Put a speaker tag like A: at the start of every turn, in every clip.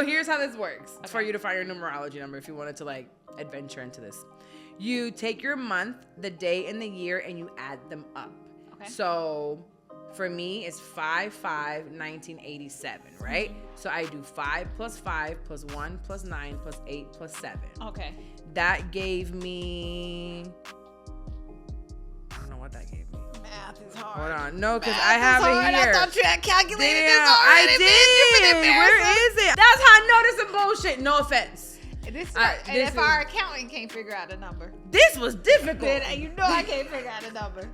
A: here's how this works for you to find your numerology number if you wanted to like adventure into this. You take your month, the day, and the year, and you add them up. Okay. So for me, it's 5/5/1987, right? So I do 5 plus 5 plus 1 plus 9 plus 8 plus 7.
B: Okay.
A: That gave me... I don't know what that gave me.
B: Math is hard.
A: Hold on. No, because I have it here.
B: I thought you had calculated this
A: I
B: already.
A: did. Where is it? That's how I know this is bullshit. No offense.
B: If our accountant can't figure out a number.
A: This was difficult.
B: Then you know I can't figure out a number.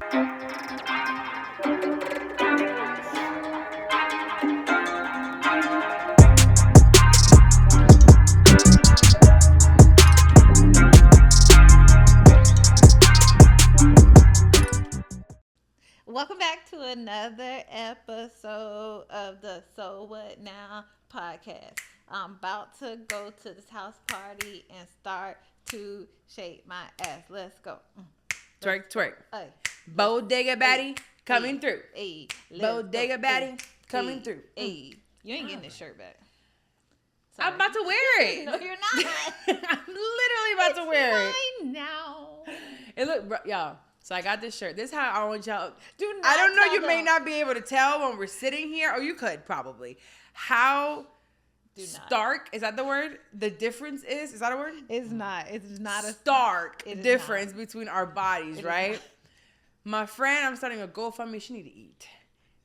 B: Welcome back to another episode of the So What Now podcast. I'm about to go to this house party and start to shake my ass. Let's go.
A: Twerk, twerk.
B: Ay.
A: Bodega baddie coming through.
B: Ay.
A: Bodega baddie coming through.
B: Ay. You ain't getting this shirt back.
A: Sorry. I'm about to wear it.
B: No, you're not.
A: I'm literally about to wear it.
B: Mine now.
A: It look, y'all. So I got this shirt. This is how I want y'all.
B: Do not
A: I don't know.
B: tell
A: You may
B: them.
A: not be able to tell when we're sitting here, or you could probably. How stark is that the word? The difference is that a word?
B: It's not. It's not a
A: stark difference between our bodies, right?
B: Not.
A: My friend, I'm starting a GoFundMe. She need to eat.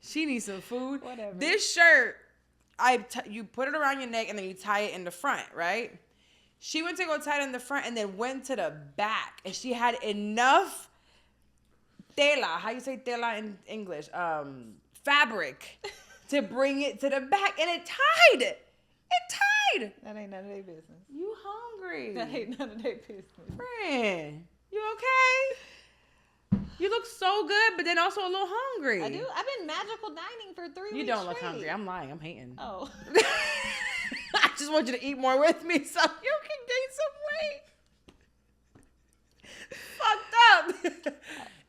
A: She needs some food.
B: Whatever.
A: This shirt, you put it around your neck and then you tie it in the front, right? She went to go tie it in the front and then went to the back, and she had enough tela. How you say tela in English? Fabric to bring it to the back, and it tied. It tied.
B: That ain't none of their business.
A: You hungry?
B: That ain't none of their business.
A: Friend, you okay? You look so good, but then also a little hungry.
B: I do. I've been magical dining for 3 weeks.
A: You don't look
B: straight.
A: hungry. I'm lying. I'm hating.
B: Oh.
A: I just want you to eat more with me so you can gain some weight. Fucked up.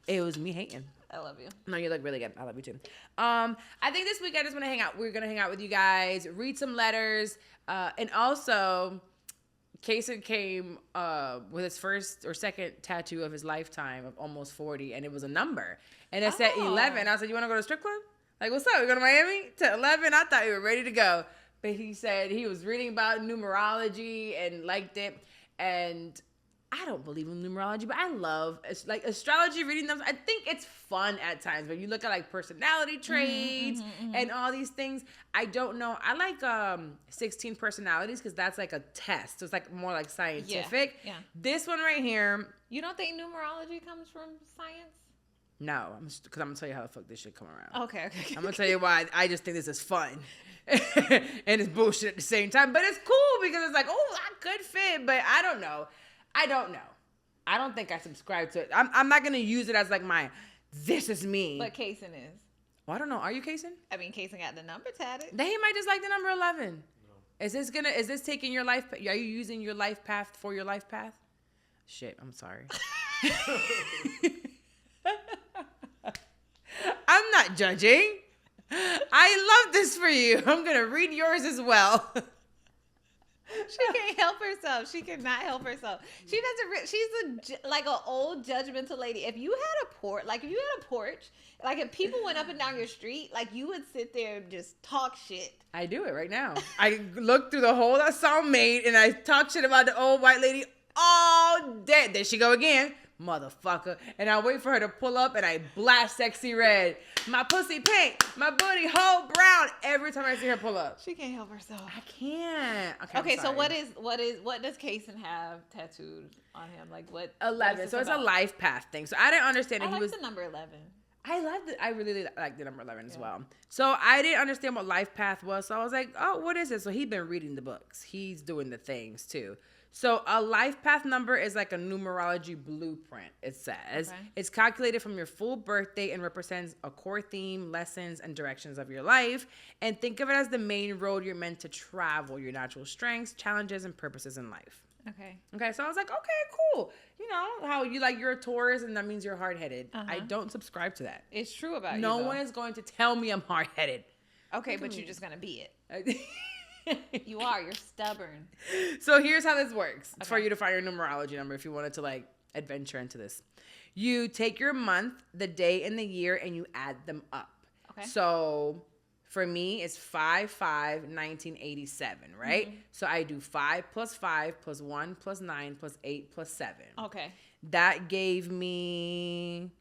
A: It was me hating.
B: I love you.
A: No, you look really good. I love you too. I think this week I just want to hang out. We're going to hang out with you guys, read some letters, and also... Kason came with his first or second tattoo of his lifetime of almost 40, and it was a number. And it said 11. I said, you want to go to a strip club? Like, what's up? We go to Miami? To 11? I thought you were ready to go. But he said he was reading about numerology and liked it. And I don't believe in numerology, but I love like astrology, reading them. I think it's fun at times when you look at like personality traits and all these things. I don't know. I like 16 personalities because that's like a test. So it's like more like scientific.
B: Yeah.
A: This one right here.
B: You don't think numerology comes from science?
A: No, because I'm going to tell you how the fuck this shit come around.
B: Okay.
A: I'm going to tell you why I just think this is fun. And it's bullshit at the same time. But it's cool because it's like, oh, that could fit. But I don't know. I don't think I subscribe to it. I'm not going to use it as like this is me.
B: But Kason is.
A: Well, I don't know. Are you Kason?
B: I mean, Kason got the number tatted.
A: Then he might just like the number 11. No. Is this taking your life? Are you using your life path for your life path? Shit, I'm sorry. I'm not judging. I love this for you. I'm going to read yours as well.
B: She can't help herself. She cannot help herself. She doesn't. She's like an old judgmental lady. If you had a porch, like if people went up and down your street, like you would sit there and just talk shit.
A: I do it right now. I look through the whole that song made, and I talk shit about the old white lady all day. There she go again. Motherfucker. And I wait for her to pull up and I blast Sexy Red. My pussy pink, my booty hole brown. Every time I see her pull up.
B: She can't help herself.
A: I can't.
B: Okay, so what does Kason have tattooed on him? Like what?
A: 11. So it's a life path thing. So I didn't understand
B: I like the number 11.
A: I really like the number 11 as well. So I didn't understand what life path was. So I was like, oh, what is it? So he'd been reading the books. He's doing the things too. So a life path number is like a numerology blueprint, it says. Okay. It's calculated from your full birthday and represents a core theme, lessons, and directions of your life. And think of it as the main road you're meant to travel, your natural strengths, challenges, and purposes in life. Okay, so I was like, okay, cool. You know, how you're a Taurus and that means you're hard-headed. I don't subscribe to that.
B: It's true about you,
A: No one is going to tell me I'm hard-headed.
B: Okay, but you're just going to be it. You are. You're stubborn.
A: So here's how this works for you to find your numerology number if you wanted to like adventure into this. You take your month, the day, and the year, and you add them up.
B: Okay.
A: So for me, it's 5/5/1987, right?
B: Mm-hmm.
A: So I do 5 + 5 + 1 + 9 + 8 + 7.
B: Okay.
A: That gave me...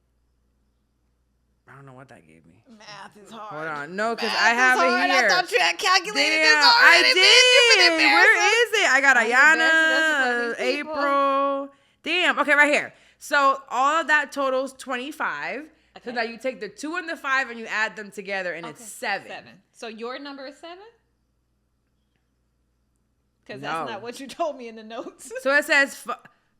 A: I don't know what that gave me.
B: Math is hard.
A: Hold on. No, because I have it here.
B: I thought you had calculated this
A: Damn,
B: already.
A: I did. Where is it? I got
B: embarrassing
A: Ayana,
B: these people.
A: April. Damn. Okay, right here. So all of that totals 25.
B: Okay.
A: So now you take the 2 and the 5 and you add them together, and it's 7.
B: 7. So your number is 7? Because
A: No.
B: that's not what you told me in the notes.
A: So it says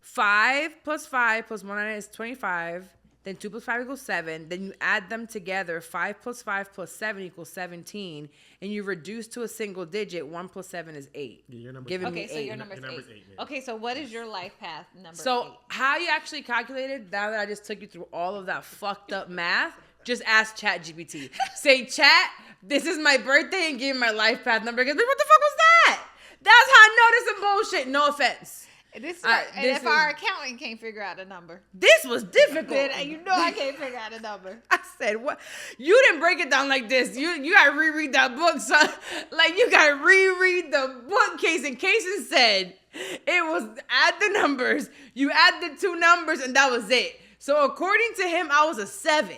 A: 5 + 5 + 1 is 25. Then 2 + 5 = 7. Then you add them together. 5 + 5 + 7 = 17. And you reduce to a single digit. 1 + 7 is 8.
C: Yeah, your number's
A: Giving
C: eight.
A: me
B: Okay, so
A: 8.
B: your number's
C: Your number's
B: 8.
C: 8, yeah.
B: Okay, so what is your life path number 8?
A: So how you actually calculated, now that I just took you through all of that fucked up math, just ask ChatGPT. Say, Chat, this is my birthday, and give me my life path number. Because what the fuck was that? That's how I know this is bullshit. No offense.
B: This,
A: Alright,
B: and
A: this
B: if
A: is-
B: our accountant can't figure out a number,
A: This was difficult.
B: then you know I can't figure out a number.
A: I said, what? You didn't break it down like this. You got to reread that book, son. Like, you got to reread the book. Casey said it was add the numbers. You add the 2 numbers, and that was it. So according to him, I was a 7.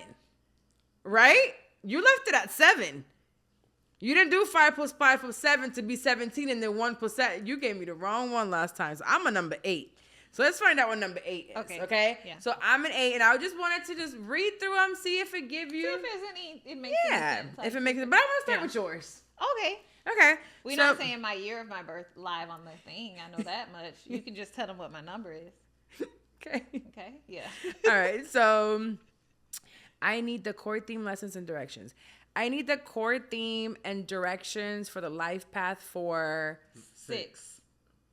A: Right? You left it at 7. You didn't do 5 + 5 + 7 to be 17, and then 1 + 7. You gave me the wrong one last time. So I'm a number 8. So let's find out what number 8 is. Okay?
B: Yeah.
A: So I'm an 8, and I just wanted to just read through them, see if it give
B: See
A: you...
B: if there's any, it makes any
A: Yeah,
B: sense.
A: if it makes it. But I want to start
B: Yeah.
A: with yours.
B: Okay.
A: Okay.
B: We're
A: so,
B: not saying my year of my birth live on the thing. I know that much. You can just tell them what my number is.
A: Okay.
B: Okay? Yeah.
A: All right. So I need the core theme, lessons, and directions. I need the core theme and directions for the life path for
B: 6.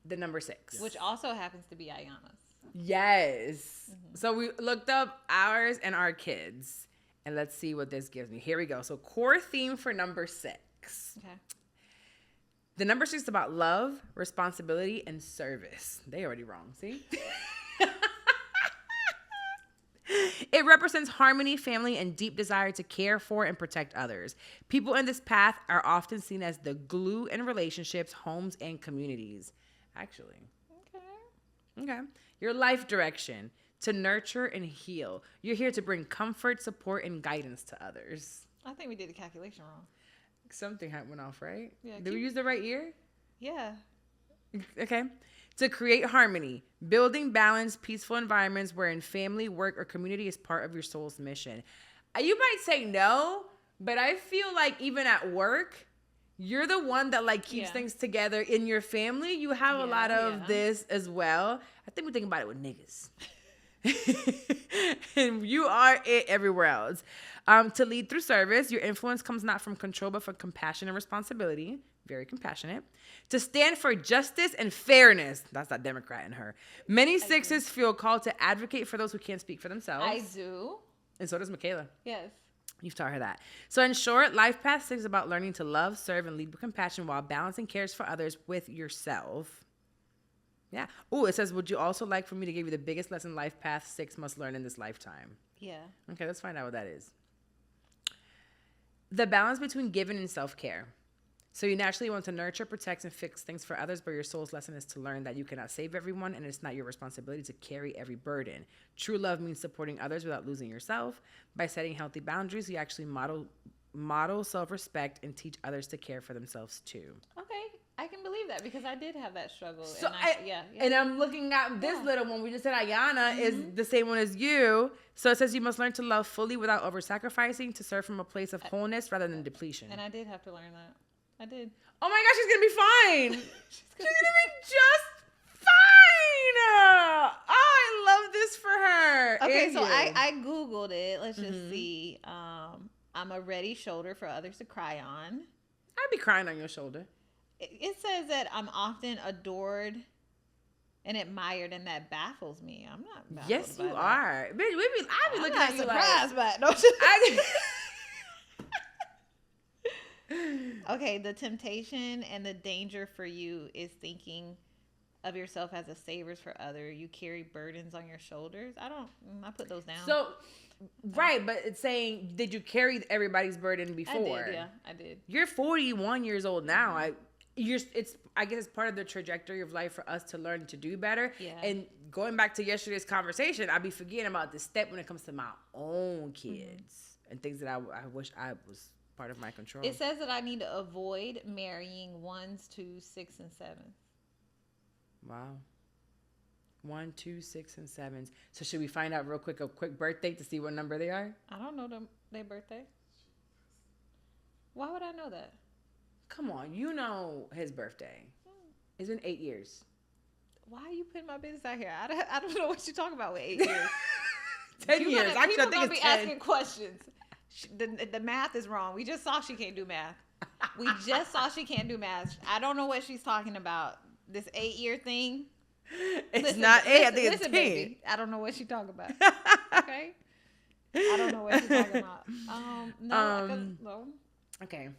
A: the number 6.
B: Which also happens to be Ayana's.
A: Yes. So we looked up ours and our kids. And let's see what this gives me. Here we go. So core theme for number 6.
B: Okay.
A: The number 6 is about love, responsibility, and service. They already wrong. See? It represents harmony, family, and deep desire to care for and protect others. People in this path are often seen as the glue in relationships, homes, and communities. Actually. Okay. Your life direction, to nurture and heal. You're here to bring comfort, support, and guidance to others.
B: I think we did the calculation wrong.
A: Something went off, right?
B: Yeah,
A: Did we use the right year?
B: Yeah.
A: Okay. To create harmony, building balanced, peaceful environments wherein family, work, or community is part of your soul's mission. You might say no, but I feel like even at work, you're the one that like keeps things together. In your family, you have a lot of this as well. I think we think about it with niggas. And you are it everywhere else. To lead through service, your influence comes not from control, but from compassion and responsibility. Very compassionate. To stand for justice and fairness. That's that Democrat in her. Many 6s feel called to advocate for those who can't speak for themselves.
B: I do.
A: And so does Michaela.
B: Yes.
A: You've taught her that. So in short, Life Path 6 is about learning to love, serve, and lead with compassion while balancing cares for others with yourself. Yeah. Oh, it says, would you also like for me to give you the biggest lesson Life Path 6 must learn in this lifetime?
B: Yeah.
A: Okay, let's find out what that is. The balance between giving and self-care. So you naturally want to nurture, protect, and fix things for others, but your soul's lesson is to learn that you cannot save everyone, and it's not your responsibility to carry every burden. True love means supporting others without losing yourself. By setting healthy boundaries, you actually model self-respect and teach others to care for themselves too.
B: Okay. I can believe that because I did have that struggle.
A: So
B: and
A: and I'm looking at this little one. We just said Ayana is the same one as you. So it says you must learn to love fully without over-sacrificing, to serve from a place of wholeness rather than depletion.
B: And I did have to learn that. I did.
A: Oh my gosh, she's gonna be fine. She's gonna be just fine. Oh, I love this for her.
B: Okay,
A: And
B: so
A: you.
B: I Googled it. Let's just see. I'm a ready shoulder for others to cry on.
A: I'd be crying on your shoulder.
B: It says that I'm often adored and admired, and that baffles me. I'm not baffled
A: Yes,
B: by
A: you
B: that.
A: are. Bitch, I be
B: I'm
A: looking
B: not
A: at you
B: surprised
A: like.
B: by it. No, Okay, the temptation and the danger for you is thinking of yourself as a savior for other. You carry burdens on your shoulders. I put those down.
A: So, right, but it's saying, did you carry everybody's burden before?
B: I did, yeah, I did.
A: You're 41 years old now. I guess it's part of the trajectory of life for us to learn to do better.
B: Yeah.
A: And going back to yesterday's conversation, I'd be forgetting about this step when it comes to my own kids and things that I wish I was part of my control.
B: It says that I need to avoid marrying 1s, 2s, 6, and 7s.
A: Wow. 1, 2, 6, and 7s. So should we find out real quick a quick birthday to see what number they are?
B: I don't know their birthday. Why would I know that?
A: Come on, you know his birthday. It's been 8 years.
B: Why are you putting my business out here? I don't know what you're talking about with 8 years.
A: 10 years. Actually, I
B: people
A: think
B: gonna
A: it's
B: be
A: 10.
B: asking questions. The math is wrong. We just saw she can't do math. I don't know what she's talking about. This 8-year thing.
A: It's not 8. I think it's 10.
B: Baby, I don't know what she's talking about. Okay. I don't know what she's talking about. No.
A: Okay.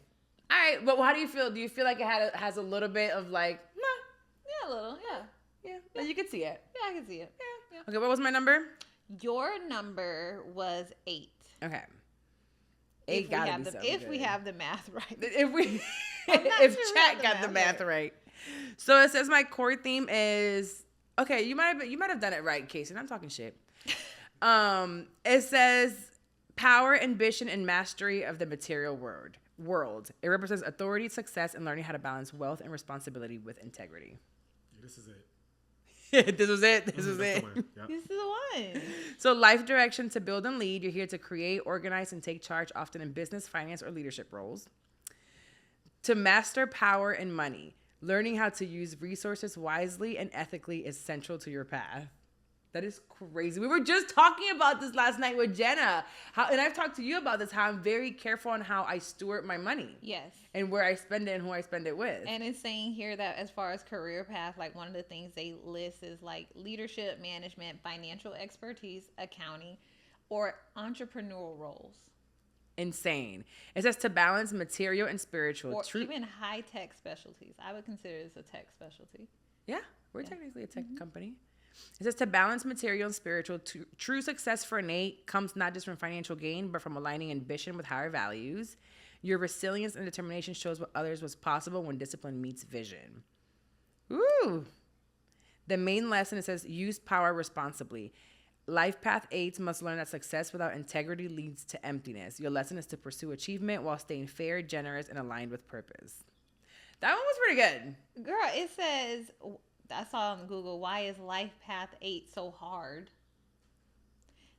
A: All right. But how do you feel? Do you feel like it has a little bit of like,
B: Yeah, a little. Yeah.
A: You can see it.
B: Yeah, I can see it. Yeah.
A: Okay. What was my number?
B: Your number was 8.
A: Okay. 8 gotta be something
B: If
A: good.
B: we have the math right.
A: If chat got the math right. So it says my core theme is okay. You might have done it right, Casey. I'm talking shit. It says power, ambition, and mastery of the material world. It represents authority, success, and learning how to balance wealth and responsibility with integrity.
C: This is it.
A: This was it.
C: Yep.
B: This is the one.
A: So life direction to build and lead. You're here to create, organize, and take charge, often in business, finance, or leadership roles. To master power and money. Learning how to use resources wisely and ethically is central to your path. That is crazy. We were just talking about this last night with Jenna. And I've talked to you about this, how I'm very careful on how I steward my money.
B: Yes.
A: And where I spend it and who I spend it with.
B: And it's saying here that as far as career path, like one of the things they list is like leadership, management, financial expertise, accounting, or entrepreneurial roles.
A: Insane. It says to balance material and spiritual.
B: Or even high-tech specialties. I would consider this a tech specialty.
A: Yeah, we're technically a tech company. It says to balance material and spiritual. True success for Nate comes not just from financial gain, but from aligning ambition with higher values. Your resilience and determination shows what others was possible when discipline meets vision. Ooh. The main lesson, it says use power responsibly. Life path 8s must learn that success without integrity leads to emptiness. Your lesson is to pursue achievement while staying fair, generous, and aligned with purpose. That one was pretty good.
B: Girl, it says, I saw on Google, why is Life Path 8 so hard?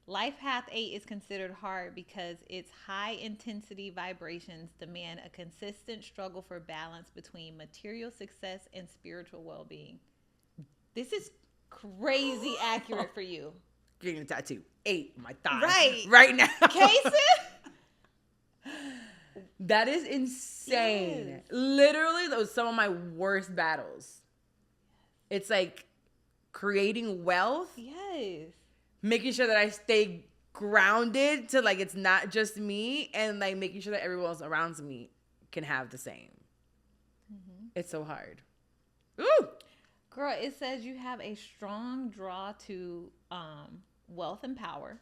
B: Life Path 8 is considered hard because its high intensity vibrations demand a consistent struggle for balance between material success and spiritual well-being. This is crazy accurate for you.
A: Getting a tattoo. 8 on my thigh.
B: Right
A: now.
B: Casey?
A: That is insane.
B: Yes.
A: Literally, those are some of my worst battles. It's like creating wealth.
B: Yes.
A: Making sure that I stay grounded to like it's not just me, and like making sure that everyone else around me can have the same. Mm-hmm. It's so hard. Ooh.
B: Girl, it says you have a strong draw to wealth and power,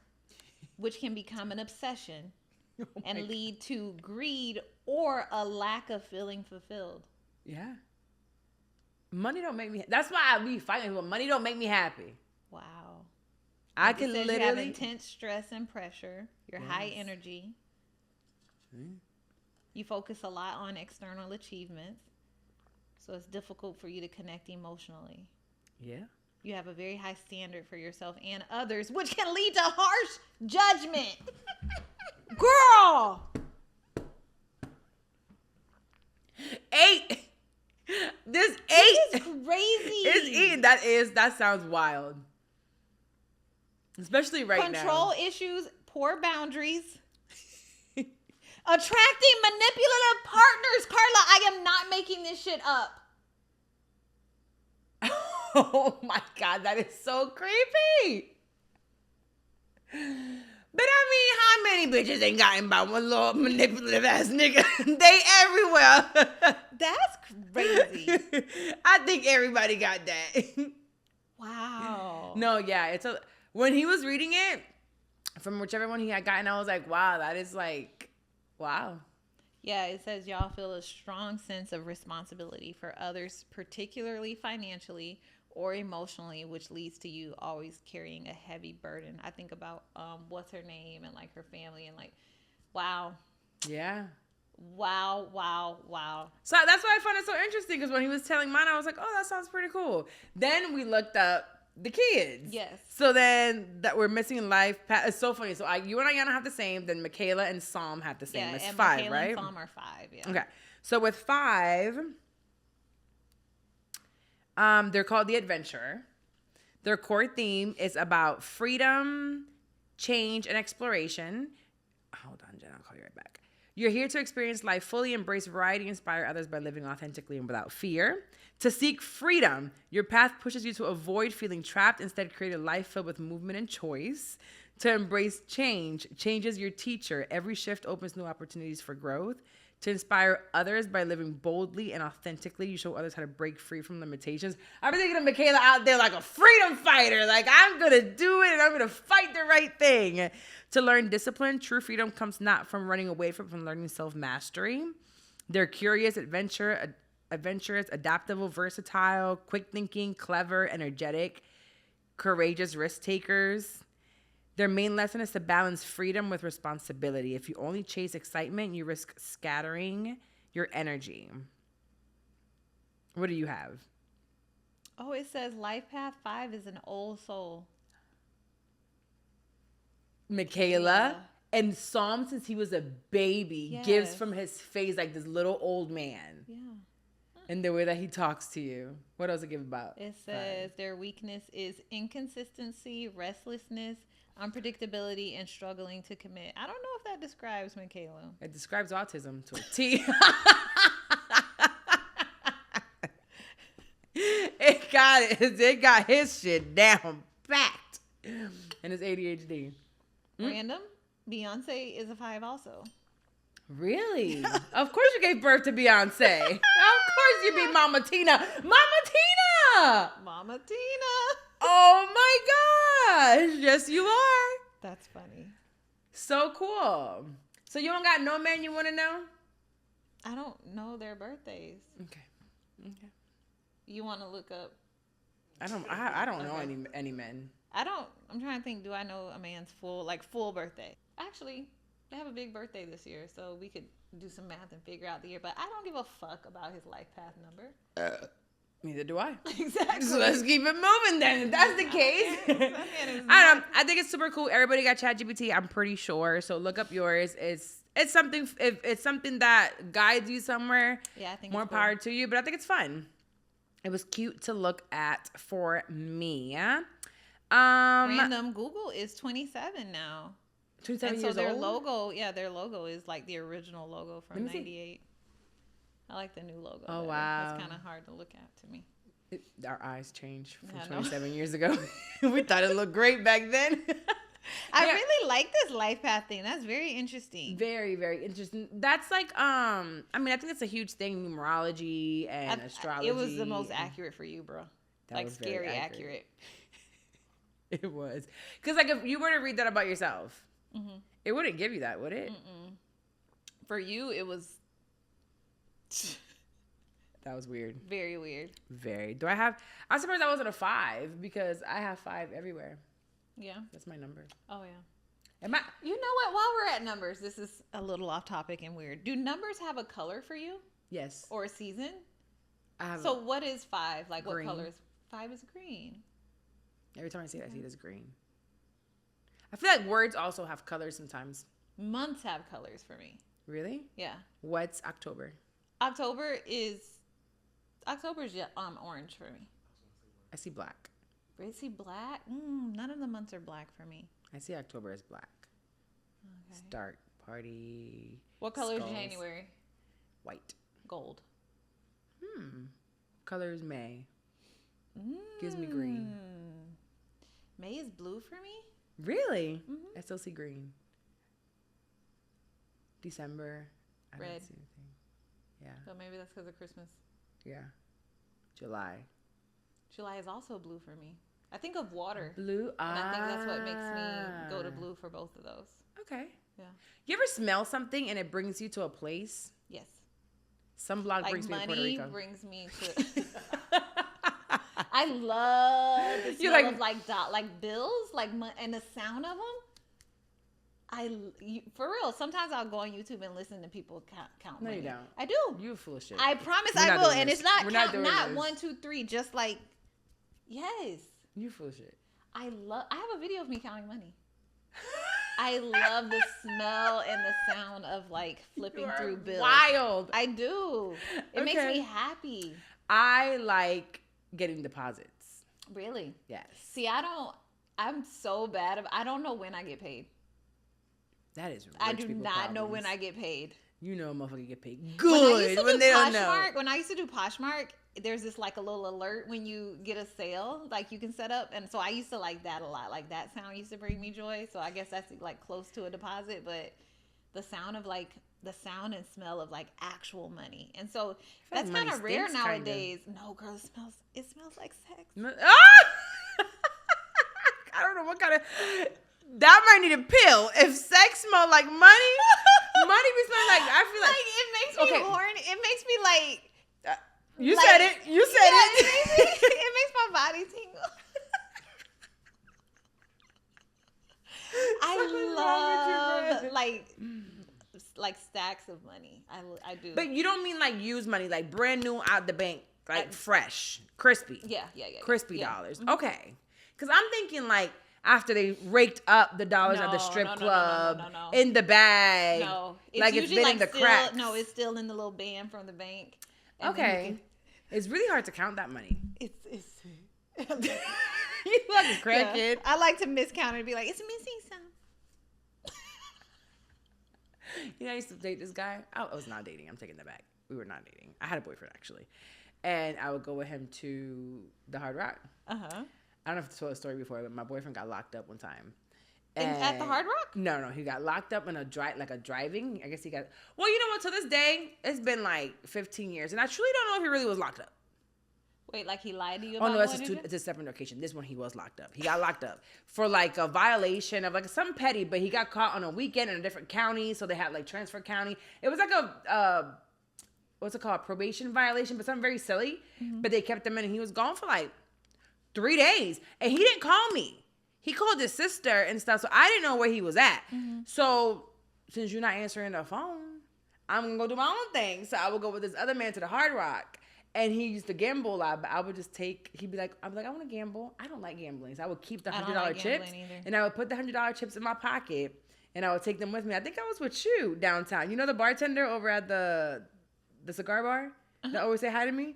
B: which can become an obsession and lead to greed or a lack of feeling fulfilled.
A: Yeah. Money don't make me. That's why I be fighting people. Money don't make me happy.
B: Wow.
A: I can literally.
B: You have intense stress and pressure. You're high energy. You focus a lot on external achievements. So it's difficult for you to connect emotionally.
A: Yeah.
B: You have a very high standard for yourself and others, which can lead to harsh judgment. Girl!
A: 8. This 8
B: is crazy.
A: That sounds wild. Especially right now.
B: Control issues, poor boundaries. Attracting manipulative partners. Carla, I am not making this shit up.
A: Oh my God, that is so creepy. But I mean, how many bitches ain't gotten by one little manipulative ass nigga? They everywhere.
B: That's crazy.
A: I think everybody got that.
B: Wow.
A: No, yeah, when he was reading it, from whichever one he had gotten, I was like, wow, that is like, wow.
B: Yeah, it says y'all feel a strong sense of responsibility for others, particularly financially or emotionally, which leads to you always carrying a heavy burden. I think about what's her name and like her family and like, wow.
A: Yeah.
B: Wow.
A: So that's why I found it so interesting, because when he was telling mine, I was like, oh, that sounds pretty cool. Then we looked up the kids.
B: Yes.
A: So then that we're missing life path. It's so funny. So you and Ayana have the same. Then Michaela and Psalm have the same.
B: Yeah,
A: It's
B: and
A: 5,
B: Michaela
A: right?
B: and Psalm are 5, yeah.
A: Okay. So with 5, they're called the Adventurer. Their core theme is about freedom, change, and exploration. Hold on, Jen. I'll call you right back. You're here to experience life fully, embrace variety, inspire others by living authentically and without fear. To seek freedom, your path pushes you to avoid feeling trapped. Instead, create a life filled with movement and choice. To embrace change is your teacher. Every shift opens new opportunities for growth. To inspire others by living boldly and authentically, you show others how to break free from limitations. I'm thinking of Michaela out there like a freedom fighter. Like, I'm going to do it and I'm going to fight the right thing. To learn discipline, true freedom comes not from running away from learning self-mastery. They're curious, adventurous, adaptable, versatile, quick thinking, clever, energetic, courageous risk takers. Their main lesson is to balance freedom with responsibility. If you only chase excitement, you risk scattering your energy. What do you have?
B: Oh, it says Life Path 5 is an old soul.
A: Michaela. And Psalm, since he was a baby, gives
B: Yes.
A: from his face like this little old man.
B: Yeah.
A: And the way that he talks to you. What else it give about?
B: It says their weakness is inconsistency, restlessness, unpredictability, and struggling to commit. I don't know if that describes Michaela.
A: It describes autism to a T. It got his shit down packed. And it's ADHD.
B: Random. Beyonce is a 5 also.
A: Really? Of course you gave birth to Beyonce. Of course you be Mama Tina. Mama Tina!
B: Mama Tina.
A: Oh my gosh. Yes, you are.
B: That's funny.
A: So cool. So you don't got no man you want to know?
B: I don't know their birthdays.
A: Okay.
B: You want to look up?
A: I don't know any men.
B: I'm trying to think. Do I know a man's full birthday? Actually, they have a big birthday this year, so we could do some math and figure out the year. But I don't give a fuck about his life path number.
A: Neither do I.
B: Exactly.
A: So let's keep it moving then. If that's the case. I think it's super cool. Everybody got ChatGPT, I'm pretty sure. So look up yours. It's something. If it's something that guides you somewhere,
B: Yeah, I think
A: more
B: it's cool.
A: power to you. But I think it's fun. It was cute to look at for me.
B: Random Google is 27 now.
A: 27
B: And so
A: years
B: their
A: old.
B: their logo is like the original logo from
A: Let me see.
B: 98. I like the new logo.
A: Oh,
B: better.
A: wow.
B: It's kind of hard to look at to me.
A: Our eyes changed from
B: Yeah, I know.
A: 27 years ago. We thought it looked great back then.
B: I
A: Yeah.
B: really like this life path thing. That's very interesting.
A: Very, very interesting. That's like, I think it's a huge thing, numerology and astrology.
B: It was the most accurate for you, bro.
A: That
B: Like
A: was very
B: scary
A: accurate.
B: accurate.
A: It was. Because, like, if you were to read that about yourself,
B: Mm-hmm.
A: it wouldn't give you that, would it?
B: For you, it was
A: That was weird.
B: very weird.
A: Very. I'm surprised I wasn't a 5 because I have 5 everywhere.
B: Yeah.
A: That's my number.
B: Oh, yeah.
A: Am I?
B: You know what? While we're at numbers, this is a little off topic and weird. Do numbers have a color for you
A: Yes.
B: or a season?
A: I have.
B: So what is 5? Like
A: Green.
B: what colors? 5 is green.
A: Every time I see it as green. I feel like words also have colors sometimes.
B: Months have colors for me.
A: Really?
B: Yeah.
A: What's October?
B: October's orange for me.
A: I see black.
B: I see black. None of the months are black for me.
A: I see October as black.
B: Okay.
A: Start party.
B: What color is
A: skulls.
B: January?
A: White.
B: Gold.
A: Colors May. Gives me green.
B: May is blue for me.
A: Really? I still see green. December. I
B: Red.
A: don't see anything. Yeah.
B: So maybe that's because of Christmas.
A: Yeah. July.
B: July is also blue for me. I think of water.
A: Blue.
B: And I think that's what makes me go to blue for both of those.
A: Okay.
B: Yeah.
A: You ever smell something and it brings you to a place?
B: Yes.
A: Sunblock
B: Like
A: brings me to Puerto
B: money
A: Rico.
B: brings me to. I love the smell of like bills, and the sound of them. For real. Sometimes I'll go on YouTube and listen to people count
A: No,
B: money.
A: you don't.
B: I do.
A: You full of shit.
B: I promise
A: We're
B: I
A: not
B: will,
A: doing
B: and
A: this.
B: it's not
A: We're not
B: count,
A: doing
B: not
A: this.
B: 1, 2, 3. Just like, yes,
A: You full of shit.
B: I have a video of me counting money. I love the smell and the sound of like flipping through bills.
A: Wild.
B: I do. It makes me happy.
A: I like getting deposits.
B: Really?
A: Yes.
B: See, I'm so bad. I don't know when I get paid.
A: That is rich
B: I do
A: people
B: not know
A: problems.
B: when I get paid.
A: You know a motherfucker get paid good when they don't know.
B: When I used to do Poshmark, there's this like a little alert when you get a sale, like you can set up. And so I used to like that a lot. Like that sound used to bring me joy. So I guess that's like close to a deposit, but the sound and smell of like actual money. And so that's kind of rare nowadays. Kinda. No, girl, it smells like sex.
A: I don't know what kind of, that might need a pill. If sex smell like money be smelling like, I feel like
B: it makes me horny. It makes me like,
A: you said it. You said it.
B: It makes my body tingle. I love like stacks of money. I do.
A: But you don't mean like used money, like brand new out the bank, like fresh, crispy.
B: Yeah.
A: Crispy dollars. Mm-hmm. Okay. Because I'm thinking like after they raked up the dollars at the strip club in the bag.
B: No,
A: it's been in the cracks.
B: No, it's still in the little band from the bank.
A: Okay. It's really hard to count that money.
B: It's
A: You like a crackhead.
B: Yeah. I like to miscount it and be like, it's missing some.
A: I used to date this guy. I was not dating. I'm taking that back. We were not dating. I had a boyfriend actually, and I would go with him to the Hard Rock. I don't know if I told the story before, but my boyfriend got locked up one time.
B: At the Hard Rock?
A: No, he got locked up in a driving. I guess he got. Well, you know what? To this day, it's been like 15 years, and I truly don't know if he really was locked up.
B: Wait, like he lied to you about
A: it's a separate occasion. This one, he was locked up. He got locked up for like a violation of like some petty, but he got caught on a weekend in a different county, so they had like transfer county. It was like a what's it called, probation violation, but something very silly. Mm-hmm. But they kept him in, and he was gone for like 3 days, and he didn't call me. He called his sister and stuff, so I didn't know where he was at. Mm-hmm. So since you're not answering the phone, I'm gonna go do my own thing. So I would go with this other man to the Hard Rock. And he used to gamble a lot, but I would just I'd be like, I want to gamble. I don't like gambling. So I would keep the $100 chips, and I would put the $100 chips in my pocket, and I would take them with me. I think I was with you downtown. You know the bartender over at the cigar bar that always say hi to me?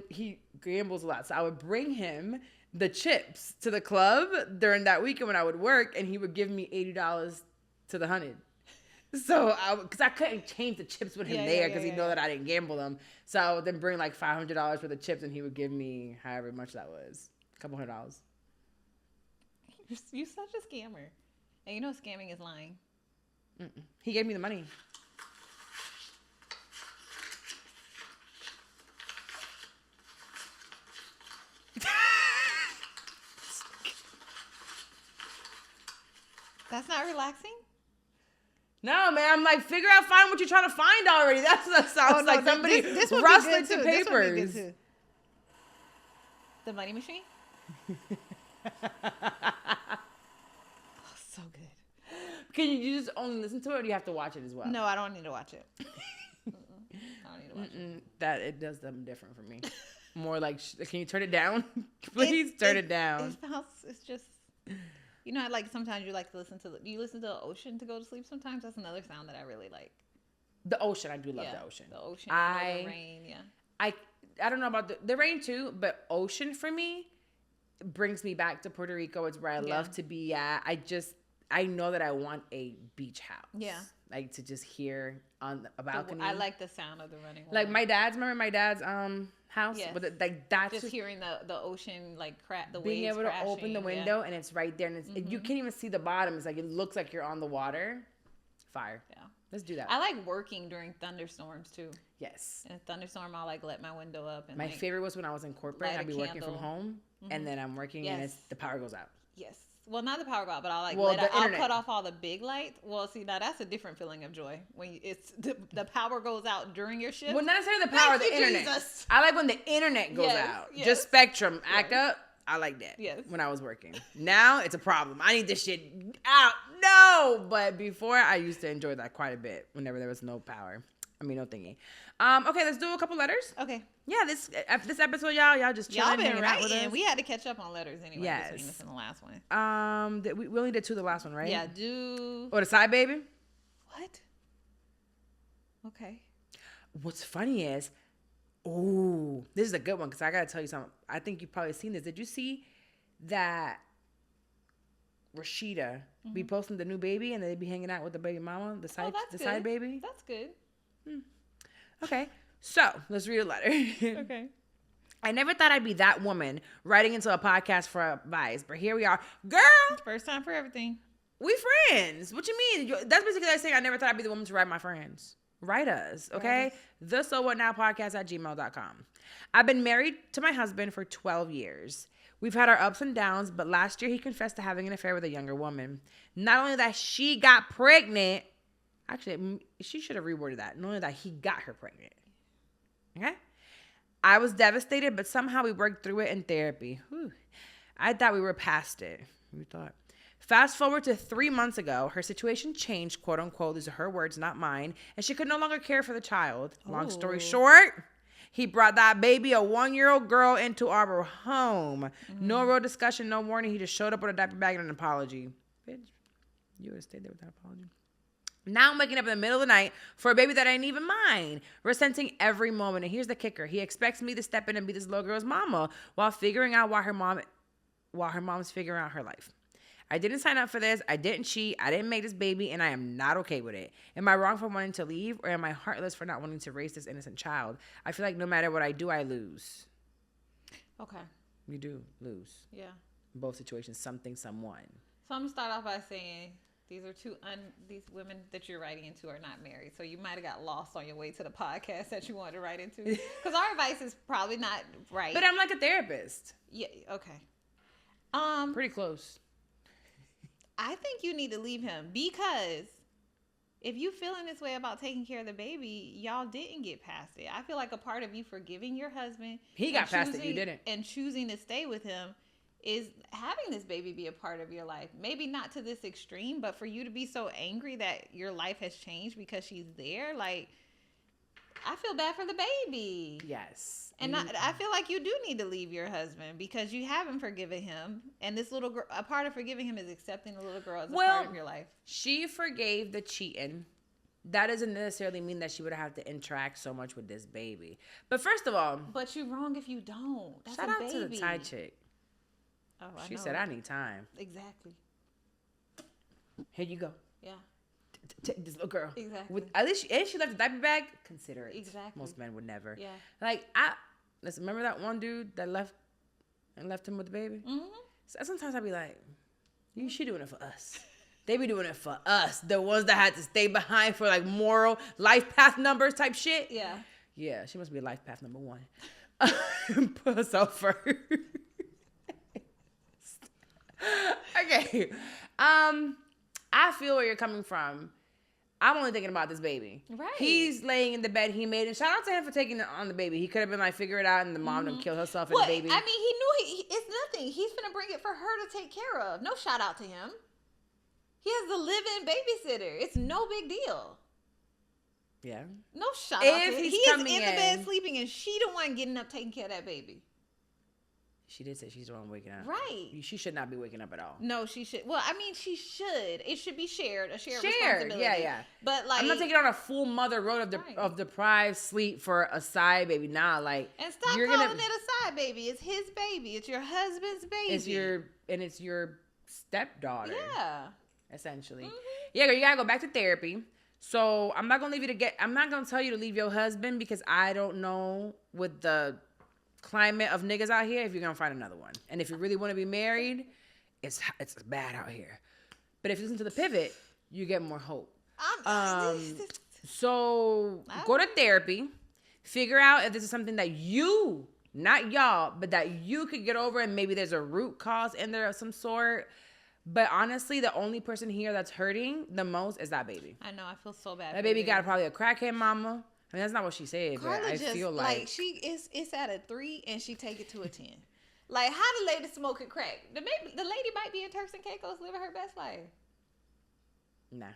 A: He gambles a lot. So I would bring him the chips to the club during that weekend when I would work, and he would give me $80 to the 100. So, because I couldn't change the chips with him because he'd know that I didn't gamble them. So I would then bring like $500 worth of chips, and he would give me however much that was, a couple $100.
B: You're such a scammer, and you know scamming is lying.
A: Mm-mm. He gave me the money.
B: That's not relaxing?
A: No, man, I'm like, find what you're trying to find already. That's what sounds like somebody rustling through papers.
B: The money machine? So good.
A: Can you just only listen to it, or do you have to watch it as well?
B: No, I don't need to watch it. I don't need to watch it.
A: That it does something different for me. More like, can you turn it down? Please turn it down.
B: It's just, you know, like sometimes you like to listen to you listen to the ocean to go to sleep sometimes? That's another sound that I really like.
A: The ocean, I do love the ocean.
B: The ocean, the rain,
A: I don't know about the rain too, but ocean for me brings me back to Puerto Rico. It's where I love to be at. I know that I want a beach house.
B: Yeah.
A: Like to just hear on a balcony.
B: I like the sound of the running water.
A: Like remember my dad's house?
B: Yes.
A: But like that's
B: just hearing the ocean like the
A: being
B: waves
A: able to
B: crashing,
A: open the window and it's right there and it's, you can't even see the bottom. It's like it looks like you're on the water. Fire.
B: Yeah.
A: Let's do that.
B: I like working during thunderstorms too.
A: Yes.
B: In a thunderstorm, I'll like let my window up. And
A: my favorite was when I was in corporate and I'd be working from home and then I'm working and the power goes out.
B: Yes. Well, not the power go out, but I'll I'll cut off all the big lights. Well, see, now that's a different feeling of joy when it's the power goes out during your shift.
A: Well, not necessarily the power of the internet.
B: Jesus.
A: I like when the internet goes out. Yes. Just Spectrum act up. I like that.
B: Yes.
A: When I was working. Now it's a problem. I need this shit out. No. But before I used to enjoy that quite a bit whenever there was no power. I mean, no thingy. Okay, let's do a couple letters.
B: Okay.
A: Yeah, this episode, y'all just chilling, hanging out with us.
B: We had to catch up on letters anyway.
A: Yes.
B: Between this and the last one.
A: We only did 2 the last one, right?
B: Yeah. Do.
A: Or the side baby.
B: What? Okay.
A: What's funny is, this is a good one because I gotta tell you something. I think you've probably seen this. Did you see that Rashida be posting the new baby and they be hanging out with the baby mama, the side baby?
B: That's good.
A: Okay, so let's read a letter.
B: Okay.
A: I never thought I'd be that woman writing into a podcast for advice, but here we are. Girl!
B: First time for everything.
A: We friends. What you mean? That's basically like saying I never thought I'd be the woman to write my friends. Write us, okay? The So What Now podcast at gmail.com. I've been married to my husband for 12 years. We've had our ups and downs, but last year he confessed to having an affair with a younger woman. Not only that she got pregnant, actually, she should have reworded that. Not only that he got her pregnant. Okay? I was devastated, but somehow we worked through it in therapy. Whew. I thought we were past it. We thought. Fast forward to 3 months ago, her situation changed, quote unquote. These are her words, not mine. And she could no longer care for the child. Long story short, he brought that baby, a 1-year-old girl, into our home. No real discussion, no warning. He just showed up with a diaper bag and an apology. Bitch, you would have stayed there with that apology. Now I'm waking up in the middle of the night for a baby that ain't even mine, resenting every moment. And here's the kicker. He expects me to step in and be this little girl's mama while figuring out why her mom's figuring out her life. I didn't sign up for this. I didn't cheat. I didn't make this baby, and I am not okay with it. Am I wrong for wanting to leave, or am I heartless for not wanting to raise this innocent child? I feel like no matter what I do, I lose.
B: Okay.
A: You do lose.
B: Yeah.
A: In both situations, something, someone.
B: So I'm going to start off by saying these are these women that you're writing into are not married. So you might have got lost on your way to the podcast that you wanted to write into. Because our advice is probably not right.
A: But I'm like a therapist.
B: Yeah, okay.
A: Pretty close.
B: I think you need to leave him because if you feeling this way about taking care of the baby, y'all didn't get past it. I feel like a part of you forgiving your husband.
A: He got past it. You didn't.
B: And choosing to stay with him is having this baby be a part of your life. Maybe not to this extreme, but for you to be so angry that your life has changed because she's there, like, I feel bad for the baby.
A: Yes.
B: And I feel like you do need to leave your husband because you haven't forgiven him. And this little girl, a part of forgiving him is accepting the little girl as a part of your life.
A: She forgave the cheating. That doesn't necessarily mean that she would have to interact so much with this baby. But first of all.
B: But you're wrong if you don't. That's
A: shout
B: a
A: out
B: baby.
A: to the side chick.
B: Oh,
A: she said, I need time.
B: Exactly.
A: Here you go.
B: Yeah.
A: Take this little girl.
B: Exactly.
A: At least she left the diaper bag. Consider it.
B: Exactly.
A: Most men would never.
B: Yeah.
A: Like listen. Remember that one dude that left him with the baby? Mm-hmm. So sometimes I'd be like, she doing it for us. They be doing it for us. The ones that had to stay behind for like moral life path numbers type shit.
B: Yeah.
A: Yeah. She must be life path number 1. Put herself first. Okay. I feel where you're coming from. I'm only thinking about this baby.
B: Right.
A: He's laying in the bed he made, and shout out to him for taking it on the baby. He could have been like, figure it out, and the mom done kill herself and the baby.
B: I mean, he knew it's nothing. He's gonna bring it for her to take care of. No shout out to him. He has the live-in babysitter. It's no big deal.
A: Yeah.
B: No shout out to him.
A: He
B: is in the bed sleeping, and she the one getting up taking care of that baby.
A: She did say she's the one waking up.
B: Right.
A: She should not be waking up at all.
B: No, she should. Well, I mean, she should. It should be shared. A shared responsibility.
A: Yeah.
B: But like,
A: I'm not taking on a full mother road of deprived sleep for a side baby. Nah, like.
B: And stop calling it a side baby. It's his baby. It's your husband's baby.
A: It's your stepdaughter.
B: Yeah.
A: essentially. Yeah, girl, you gotta go back to therapy. So I'm not gonna I'm not gonna tell you to leave your husband because I don't know with the climate of niggas out here if you're gonna find another one. And if you really want to be married, it's bad out here. But if you listen to the pivot, you get more hope. So go to therapy, figure out if this is something that you, not y'all, but that you could get over, and maybe there's a root cause in there of some sort. But honestly, the only person here that's hurting the most is that baby.
B: I know. I feel so bad.
A: That baby got probably a crackhead mama. I mean, that's not what she said,
B: Carla
A: but I feel like
B: she it's at a 3 and she take it to a 10. Like, how the lady smoking crack? The lady might be in Turks and Caicos living her best life.
A: Nah.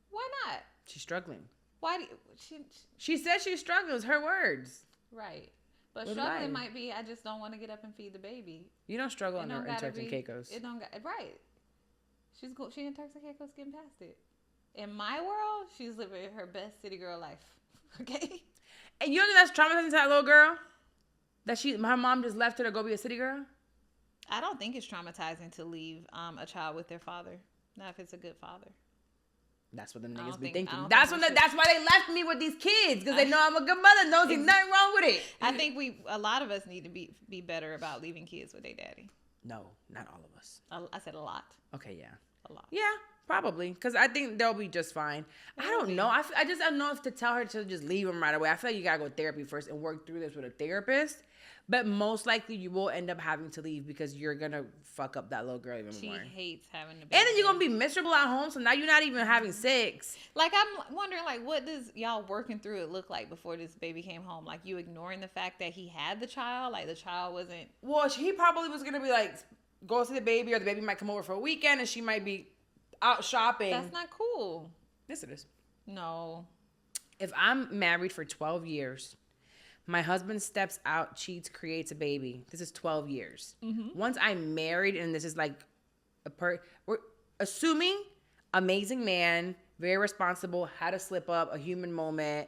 B: Why not?
A: She's struggling.
B: Why do
A: she said she's struggling. It was her words.
B: Right. But
A: With
B: struggling
A: life.
B: might be, I just don't want to get up and feed the baby.
A: You don't struggle
B: It
A: in
B: don't gotta
A: Turks and
B: be-
A: Caicos.
B: It don't got right. She in Turks and Caicos getting past it. In my world, she's living her best city girl life. Okay.
A: And you don't think that's traumatizing to that little girl? That her mom just left her to go be a city girl?
B: I don't think it's traumatizing to leave a child with their father. Not if it's a good father.
A: That's what the
B: I
A: niggas
B: don't
A: be
B: think- I
A: thinking.
B: don't
A: That's
B: think
A: when
B: we
A: that's why they left me with these kids, because they know I'm a good mother. No, there's nothing wrong with it.
B: I think a lot of us need to be better about leaving kids with their daddy.
A: No, not all of us.
B: I said a lot.
A: Okay, yeah.
B: A lot.
A: Yeah, probably. Because I think they'll be just fine. I don't know. I just don't know if to tell her to just leave them right away. I feel like you got to go to therapy first and work through this with a therapist. But most likely you will end up having to leave because you're going to fuck up that little girl even
B: She
A: more.
B: hates having to be.
A: And then you're going to be miserable at home. So now you're not even having sex.
B: Like, I'm wondering, like, what does y'all working through it look like before this baby came home? Like, you ignoring the fact that he had the child? Like, the child wasn't...
A: Well, he probably was going to be like, go see the baby, or the baby might come over for a weekend and she might be out shopping.
B: That's not cool.
A: Yes, it is.
B: No.
A: If I'm married for 12 years, my husband steps out, cheats, creates a baby. This is 12 years.
B: Mm-hmm.
A: Once I'm married, and this is like we're assuming amazing man, very responsible, had a slip up, a human moment,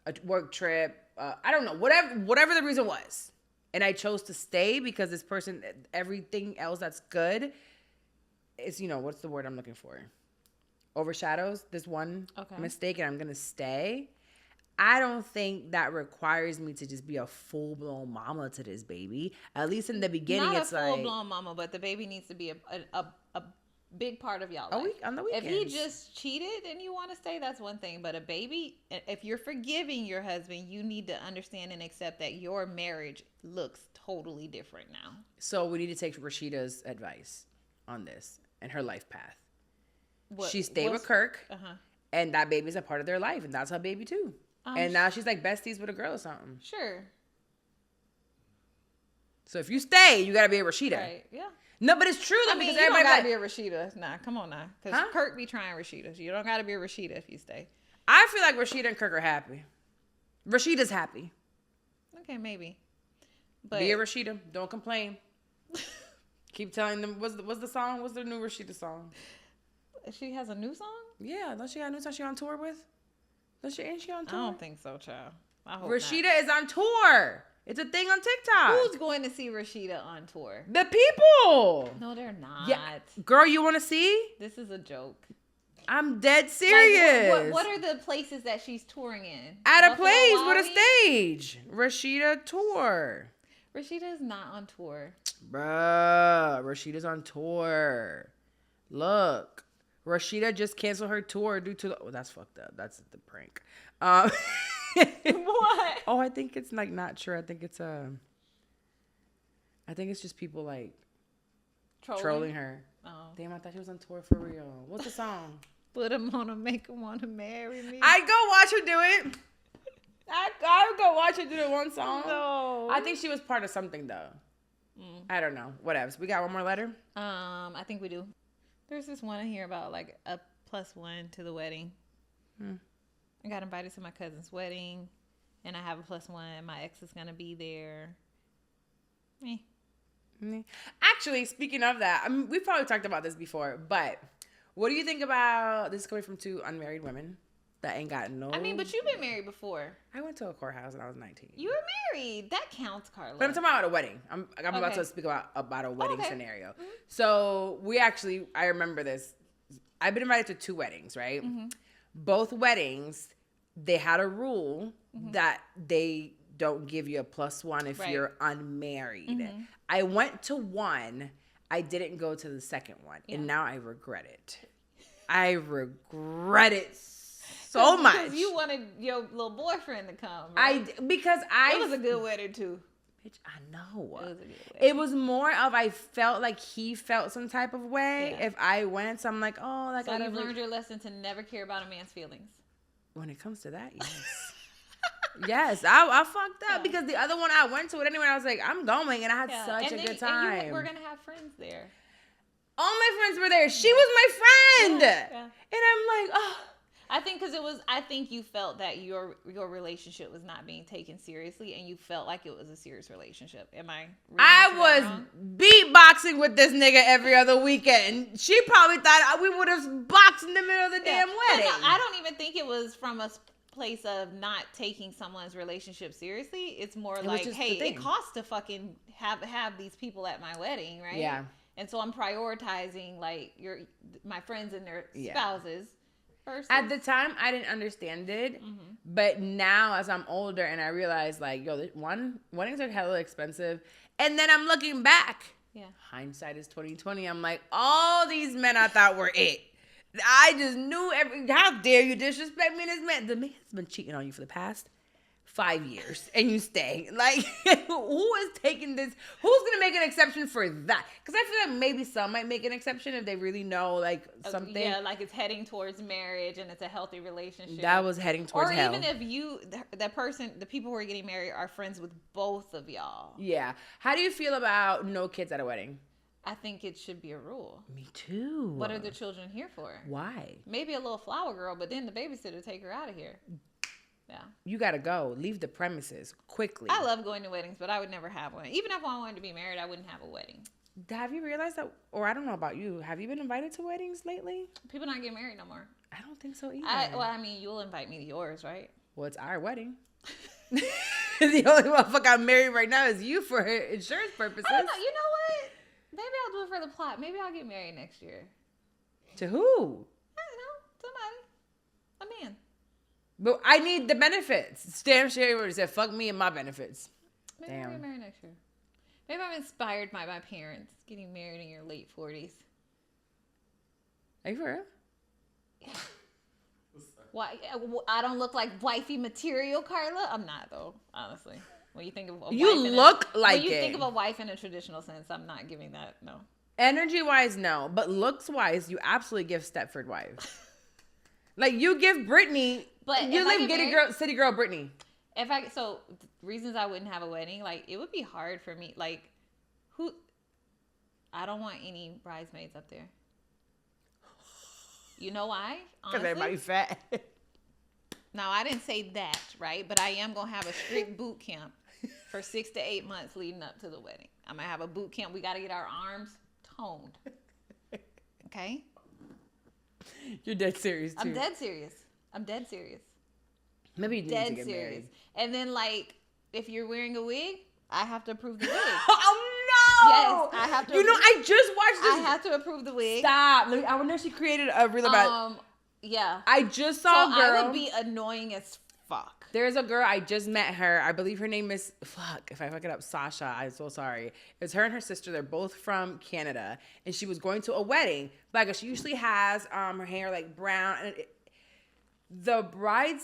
A: a work trip, I don't know, whatever the reason was. And I chose to stay because this person, everything else that's good is, what's the word I'm looking for? Overshadows this one mistake, and I'm going to stay. I don't think that requires me to just be a full-blown mama to this baby. At least in the beginning,
B: Not
A: it's
B: a
A: like...
B: full-blown mama, but the baby needs to be a big part of y'all life.
A: On the
B: If
A: weekends.
B: he just cheated and you want to stay, that's one thing. But a baby, if you're forgiving your husband, you need to understand and accept that your marriage looks totally different now.
A: So we need to take Rashida's advice on this and her life path. She stayed with Kirk, and that baby's a part of their life, and that's her baby too. And now she's like besties with a girl or something.
B: Sure.
A: So if you stay, you gotta be a Rashida.
B: Right. Yeah.
A: No, but it's true though,
B: I mean,
A: because
B: you don't
A: everybody
B: gotta be a Rashida. Nah, come on now. Because Kirk be trying Rashidas. You don't gotta be a Rashida if you stay.
A: I feel like Rashida and Kirk are happy. Rashida's happy.
B: Okay, maybe. But
A: Be a Rashida. Don't complain. Keep telling them. What's the song? What's the new Rashida song?
B: she has a new song?
A: Yeah, don't she got a new song she on tour with? Ain't she on
B: I
A: tour?
B: don't think so, child. I hope
A: Rashida
B: not.
A: is on tour. It's a thing on TikTok.
B: Who's going to see Rashida on tour?
A: The people.
B: No, they're not.
A: Yeah. Girl, you want to see?
B: This is a joke.
A: I'm dead serious.
B: Like, what are the places that she's touring in?
A: At a
B: Buffalo
A: place
B: Wild
A: with a
B: Wings?
A: stage. Rashida tour.
B: Rashida is not on tour.
A: Bruh, Rashida's on tour. Look, Rashida just canceled her tour due to the... Oh, that's fucked up. That's the prank.
B: What?
A: Oh, I think it's like not true. I think it's I think it's just people like trolling her.
B: Oh.
A: Damn, I thought she was on tour for real. What's the song?
B: Put him on to make him want to marry me.
A: I'd go watch her do it. I would go watch her do the one song.
B: No.
A: I think she was part of something though. I don't know. Whatever. So we got one more letter.
B: I think we do. There's this one in here about like a +1 to the wedding. I got invited to my cousin's wedding, and I have a +1. My ex is gonna be there.
A: Actually, speaking of that, I mean, we've probably talked about this before, but what do you think about this? Coming from two unmarried women that ain't got no.
B: I mean, but you've been married before.
A: I went to a courthouse when I was 19.
B: You were married. That counts, Carla.
A: But I'm talking about a wedding. I'm about
B: Okay.
A: to speak about a wedding
B: Okay.
A: scenario. So we actually, I remember this. I've been invited to 2 weddings, right?
B: Mm-hmm.
A: Both weddings, they had a rule
B: Mm-hmm.
A: that they don't give you a +1 if
B: Right.
A: you're unmarried.
B: Mm-hmm.
A: I went to one. I didn't go to the second one,
B: Yeah.
A: and now I regret it. I regret it so much.
B: Because you wanted your little boyfriend to come.
A: It
B: was a good wedding too.
A: Bitch, I know.
B: It was a good wedding.
A: It was more of I felt like he felt some type of way
B: Yeah.
A: if I went. So I'm like, oh, like
B: So
A: I
B: you've
A: never.
B: learned your lesson to never care about a man's feelings.
A: When it comes to that, yes. Yes, I fucked up
B: Yeah.
A: because the other one I went to it anyway. I was like, I'm going, and I had such a good time.
B: And we're gonna have friends there.
A: All my friends were there. She was my friend,
B: Yeah.
A: and I'm like, oh.
B: I think you felt that your relationship was not being taken seriously, and you felt like it was a serious relationship. Am I?
A: I was beatboxing with this nigga every other weekend. She probably thought we would have boxed in the middle of the damn
B: But
A: wedding.
B: no, I don't even think it was from a place of not taking someone's relationship seriously. It's more
A: was
B: like,
A: just the
B: hey,
A: thing.
B: it costs to fucking have these people at my wedding, right?
A: Yeah.
B: And so I'm prioritizing like my friends and their
A: Yeah.
B: spouses. Versus,
A: At the time, I didn't understand it, but now as I'm older and I realize, like, yo, weddings are hella expensive, and then I'm looking back.
B: yeah.
A: Hindsight is 2020. I'm like, all these men I thought were it. I just knew how dare you disrespect me? This man, the man has been cheating on you for the past 5 years, and you stay. Like, who is taking this? Who's gonna make an exception for that? Because I feel like maybe some might make an exception if they really know, like, something.
B: Yeah, like it's heading towards marriage and it's a healthy relationship.
A: That was heading towards
B: or
A: hell.
B: even if the people who are getting married are friends with both of y'all.
A: Yeah. How do you feel about no kids at a wedding?
B: I think it should be a rule.
A: Me too.
B: What are the children here for?
A: Why?
B: Maybe a little flower girl, but then the babysitter take her out of here. Yeah.
A: You gotta go. Leave the premises quickly.
B: I love going to weddings, but I would never have one. Even if I wanted to be married, I wouldn't have a wedding.
A: Have you realized that, or I don't know about you, have you been invited to weddings lately?
B: People not get married no more.
A: I don't think so either.
B: I mean, you'll invite me to yours, right?
A: Well, it's our wedding. The only motherfucker I'm married right now is you for insurance purposes.
B: I don't know. You know what? Maybe I'll do it for the plot. Maybe I'll get married next year.
A: To who?
B: I don't know. Somebody. A man.
A: But I need the benefits. Stamp Sherry said, fuck me and my benefits.
B: Maybe I'll get married next year. Maybe I'm inspired by my parents getting married in your late 40s.
A: Are you for real?
B: Why? I don't look like wifey material, Carla. I'm not though, honestly. When you think of a
A: You
B: wife
A: look like
B: when you
A: it.
B: think of a wife in a traditional sense, I'm not giving that. No.
A: Energy wise, no. But looks wise, you absolutely give Stepford wives. Like you give Brittany,
B: But
A: you
B: if I
A: live
B: get
A: city girl Brittany.
B: So reasons I wouldn't have a wedding, like it would be hard for me. Like I don't want any bridesmaids up there. You know why?
A: Because everybody fat.
B: Now, I didn't say that, right? But I am going to have a strict boot camp for 6 to 8 months leading up to the wedding. I'm going to have a boot camp. We got to get our arms toned. Okay?
A: You're dead serious, too.
B: I'm dead serious.
A: Maybe you need
B: Dead
A: to get
B: serious.
A: married.
B: And then, like, if you're wearing a wig, I have to approve the wig.
A: Oh, no!
B: Yes, I have to.
A: You know, I just watched this.
B: I have to approve the wig.
A: Stop. I wonder if she created a reel about
B: Yeah.
A: I just saw a girl.
B: I would be annoying as fuck.
A: There's a girl, I just met her. I believe her name is, if I fuck it up, Sasha. I'm so sorry. It's her and her sister. They're both from Canada. And she was going to a wedding. Like, she usually has her hair, like, brown. And the bride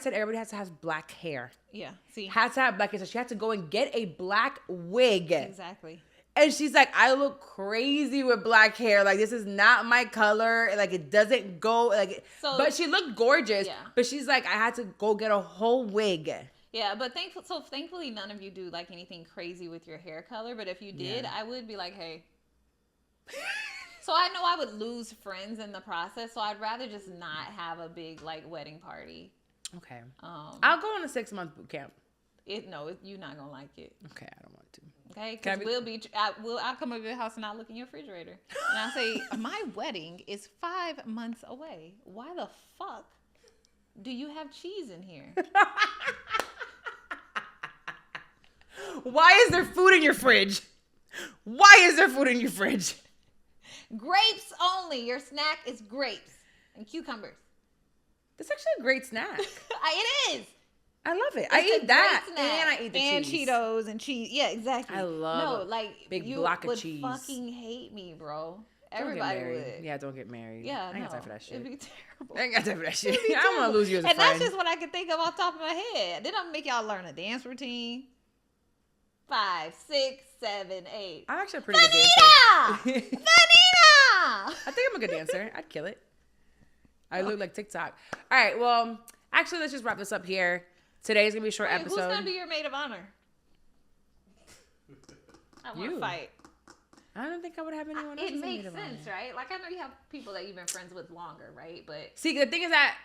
A: said everybody has to have black hair.
B: Yeah. See?
A: Had to have black hair. So she had to go and get a black wig.
B: Exactly.
A: And she's like, I look crazy with black hair. Like, this is not my color. Like, it doesn't go. Like, but she looked gorgeous. Yeah. But she's like, I had to go get a whole wig.
B: Yeah, but thankfully, none of you do like anything crazy with your hair color. But if you did, I would be like, hey. So I know I would lose friends in the process. So I'd rather just not have a big like wedding party.
A: Okay. I'll go on a 6-month boot camp.
B: You're not gonna like it.
A: Okay, I don't want to.
B: Okay, because I'll come over your house and I'll look in your refrigerator and I'll say, my wedding is 5 months away. Why the fuck do you have cheese in here?
A: Why is there food in your fridge? Why is there food in your fridge?
B: Grapes only. Your snack is grapes and cucumbers.
A: That's actually a great snack.
B: It is.
A: I love it.
B: It's
A: I
B: a
A: eat that,
B: great snack.
A: and I eat the
B: and
A: cheese.
B: Cheetos and cheese. Yeah, exactly.
A: I love big
B: you
A: block of
B: would
A: cheese.
B: fucking hate me, bro.
A: Don't
B: Everybody
A: get married.
B: would.
A: Yeah, don't get married.
B: Yeah,
A: I ain't got time for that shit.
B: It'd be terrible.
A: I ain't got time for that shit.
B: It'd be
A: I don't want
B: terrible.
A: to lose you as a
B: and
A: friend.
B: that's just what I can think of off the top of my head. Then I'm gonna make y'all learn a dance routine. 5, 6, 7, 8.
A: I'm actually a pretty good dancer.
B: Vanita!
A: I think I'm a good dancer. I'd kill it. I look like TikTok. All right, well, actually, let's just wrap this up here. Today's going to be a short episode.
B: Who's going to be your maid of honor? I want to fight.
A: I don't think I would have anyone else.
B: It makes sense, right? Like, I know you have people that you've been friends with longer, right? But
A: see, the thing is that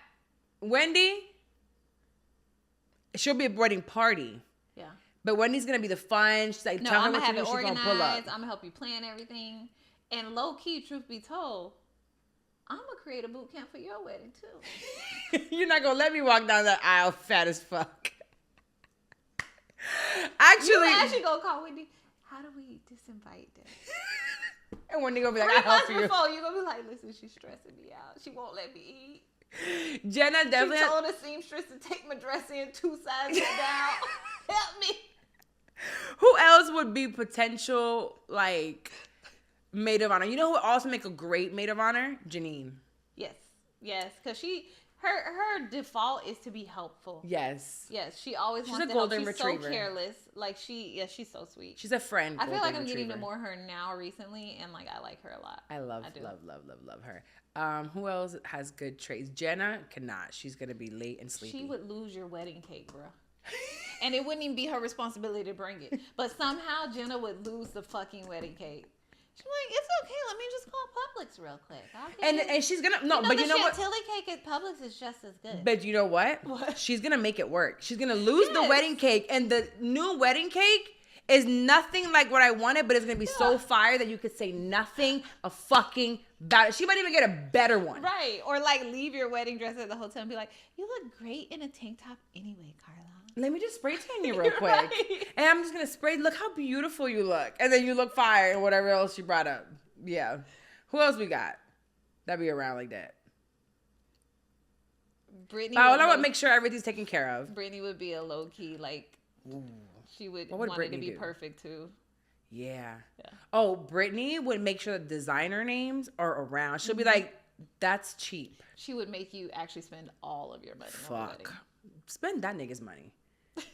A: Wendy, she'll be a wedding party.
B: Yeah.
A: But Wendy's going to be the fun. She's like,
B: no,
A: tell her
B: I'm
A: what
B: going to
A: to
B: have
A: do.
B: it
A: She's going to pull up.
B: organized. I'm going to help you plan everything. And low key, truth be told, I'm going to create a boot camp for your wedding, too.
A: You're not going to let me walk down that aisle fat as fuck. Actually
B: go call Wendy. How do we disinvite them?
A: And Wendy going to be like,
B: 3
A: I'll help
B: months
A: you.
B: before, you're going to be like, listen, she's stressing me out. She won't let me eat.
A: Jenna definitely.
B: She told the seamstress to take my dress in 2 sizes down. Help me.
A: Who else would be potential, like, maid of honor? You know who would also make a great maid of honor? Janine.
B: Yes, because her default is to be helpful.
A: Yes.
B: Yes, she always
A: She's
B: wants
A: a
B: to help.
A: golden
B: She's
A: retriever.
B: so careless. Like she's so sweet.
A: She's a friend.
B: I feel like I'm
A: golden
B: getting to
A: retriever.
B: more her now recently, and like I like her a lot.
A: I love her. Who else has good traits? Jenna cannot. She's gonna be late and sleepy.
B: She would lose your wedding cake, bro. And it wouldn't even be her responsibility to bring it. But somehow Jenna would lose the fucking wedding cake. She's like, it's okay. Let me just call Publix real quick.
A: And she's gonna no,
B: you know,
A: but you know what?
B: Chantilly cake at Publix is just as good.
A: But you know what? She's gonna make it work. She's gonna lose the wedding cake, and the new wedding cake is nothing like what I wanted, but it's gonna be so fire that you could say nothing a fucking about it. She might even get a better one.
B: Right. Or like leave your wedding dress at the hotel and be like, you look great in a tank top anyway, Carla.
A: Let me just spray tan you real quick.
B: Right.
A: And I'm just gonna spray, look how beautiful you look. And then you look fire and whatever else you brought up. Yeah. Who else we got? That'd be around like that.
B: Brittany.
A: I would make sure everything's taken care of.
B: Brittany would be a low key, like, she would
A: What would
B: want
A: Brittany
B: it to be
A: do?
B: perfect too.
A: Yeah. Oh, Brittany would make sure the designer names are around. She'll be like, that's cheap.
B: She would make you actually spend all of your money on the wedding.
A: Fuck. Spend that nigga's money.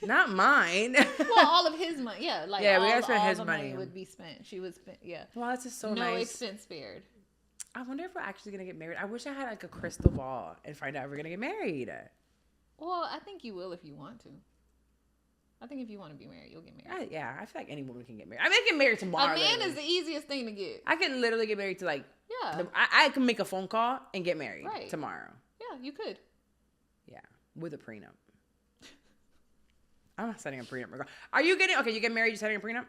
A: Not mine.
B: Well, all of his money. Yeah. Like,
A: Yeah, we
B: all,
A: gotta spend
B: all
A: his
B: the
A: money.
B: would be spent. She would spend, yeah.
A: Wow, that's just so
B: no
A: nice.
B: expense spared.
A: I wonder if we're actually gonna get married. I wish I had like a crystal ball and find out if we're gonna get married.
B: Well, I think you will if you want to. I think if you want to be married, you'll get married.
A: I feel like any woman can get married. I may get married tomorrow.
B: A man
A: literally.
B: is the easiest thing to get.
A: I can literally get married to like.
B: Yeah.
A: I can make a phone call and get married tomorrow.
B: Yeah, you could.
A: Yeah, with a prenup. I'm not signing a prenup. Are you getting okay? You get married, you're signing a prenup?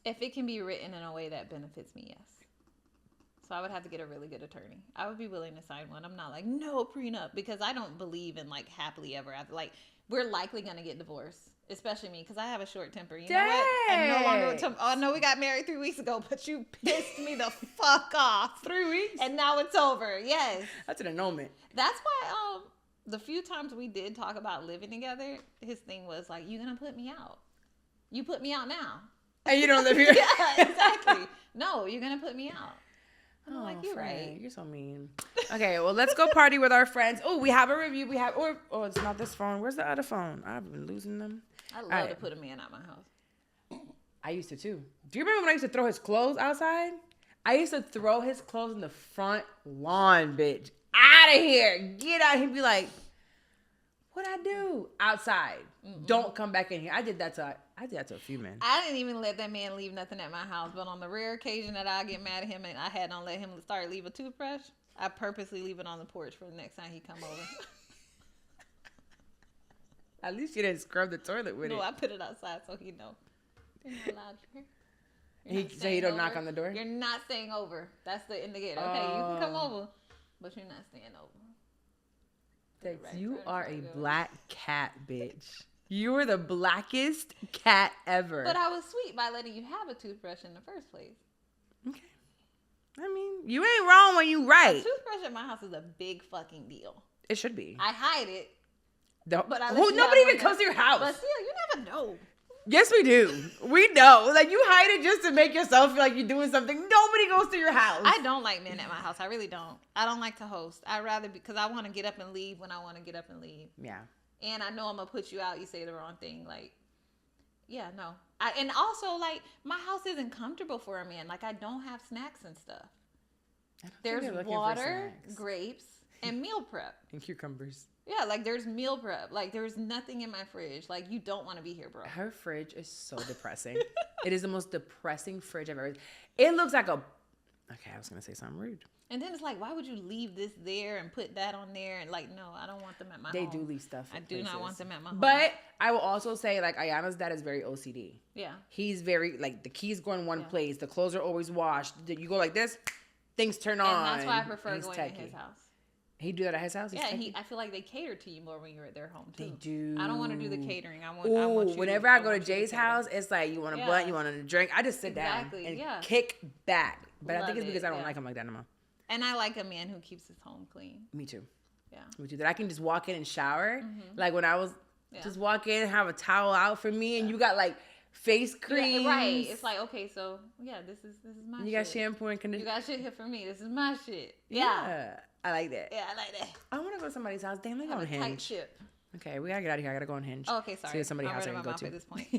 B: If it can be written in a way that benefits me, yes. So I would have to get a really good attorney. I would be willing to sign one. I'm not like, no prenup, because I don't believe in like happily ever after. Like, we're likely gonna get divorced, especially me, because I have a short temper. You know what? I'm no longer. I know we got married 3 weeks ago, but you pissed me the fuck off.
A: 3 weeks,
B: and now it's over. Yes,
A: that's an annulment.
B: That's why the few times we did talk about living together, his thing was like, you gonna put me out? You put me out now.
A: And you don't live here?
B: Yeah, exactly. No, you're gonna put me out. I'm like, you're right.
A: You're so mean. Okay, well, let's go party with our friends. Oh, we have a review. It's not this phone. Where's the other phone? I've been losing them.
B: I love to put a man out my house.
A: I used to too. Do you remember when I used to throw his clothes outside? I used to throw his clothes in the front lawn, bitch. Out of here. Get out. He'd be like, what'd I do? Outside. Mm-mm. Don't come back in here. I did that to a few men.
B: I didn't even let that man leave nothing at my house, but on the rare occasion that I get mad at him and I had not let him start leave a toothbrush, I purposely leave it on the porch for the next time he come over.
A: At least you didn't scrub the toilet with it.
B: No, I put it outside so he know. You're not allowed here.
A: So he don't knock on the door?
B: You're not staying over. That's the indicator. Okay, you can come over, but you're not staying over.
A: You are a black cat, bitch. You were the blackest cat ever.
B: But I was sweet by letting you have a toothbrush in the first place.
A: Okay. I mean, you ain't wrong when you right.
B: A toothbrush at my house is a big fucking deal.
A: It should be.
B: I hide it.
A: But
B: I let you
A: nobody
B: have
A: even
B: one
A: comes to your house.
B: But still, you never know.
A: Yes, we do. We know. Like, you hide it just to make yourself feel like you're doing something. Nobody goes to your house.
B: I don't like men at my house. I really don't. I don't like to host. I'd rather, because I want to get up and leave when I want to get up and leave.
A: Yeah.
B: And I know I'm going to put you out. You say the wrong thing. Like, yeah, no. And also, like, my house isn't comfortable for a man. Like, I don't have snacks and stuff. There's water, grapes, and meal prep.
A: And cucumbers.
B: Yeah, like, there's meal prep. Like, there's nothing in my fridge. Like, you don't want to be here, bro.
A: Her fridge is so depressing. It is the most depressing fridge I've ever... It looks like a... Okay, I was going to say something rude.
B: And then it's like, why would you leave this there and put that on there? And like, no, I don't want them at my home.
A: They do leave stuff.
B: I do not want them at my home.
A: But I will also say, like, Ayana's dad is very OCD.
B: Yeah.
A: He's very, like, the keys go in one place. The clothes are always washed. You go like this, things turn on.
B: And that's why I prefer going to his house.
A: He do that at his house?
B: Yeah, I feel like they cater to you more when you're at their home, too.
A: They do.
B: I don't want to do the catering. I want you.
A: Whenever I go to Jay's house, it's like, you want a blunt, you want a drink. I just sit down and kick back. But I think it's because I don't like him like that anymore.
B: And I like a man who keeps his home clean.
A: Me too.
B: Yeah.
A: Me too. That I can just walk in and shower. Mm-hmm. Like when I was just walk in and have a towel out for me, and you got like face cream.
B: Right. It's like, okay, so yeah, this is my shit.
A: You got shampoo and conditioner.
B: You got shit here for me. This is my shit.
A: Yeah. I like that.
B: Yeah, I like that.
A: I want to go to somebody's house. Damn, they go on Hinge.
B: Tight ship.
A: Okay, we gotta get out of here. I gotta go on Hinge.
B: Oh, okay, sorry.
A: See if somebody's house I
B: can
A: can go to.
B: At this point.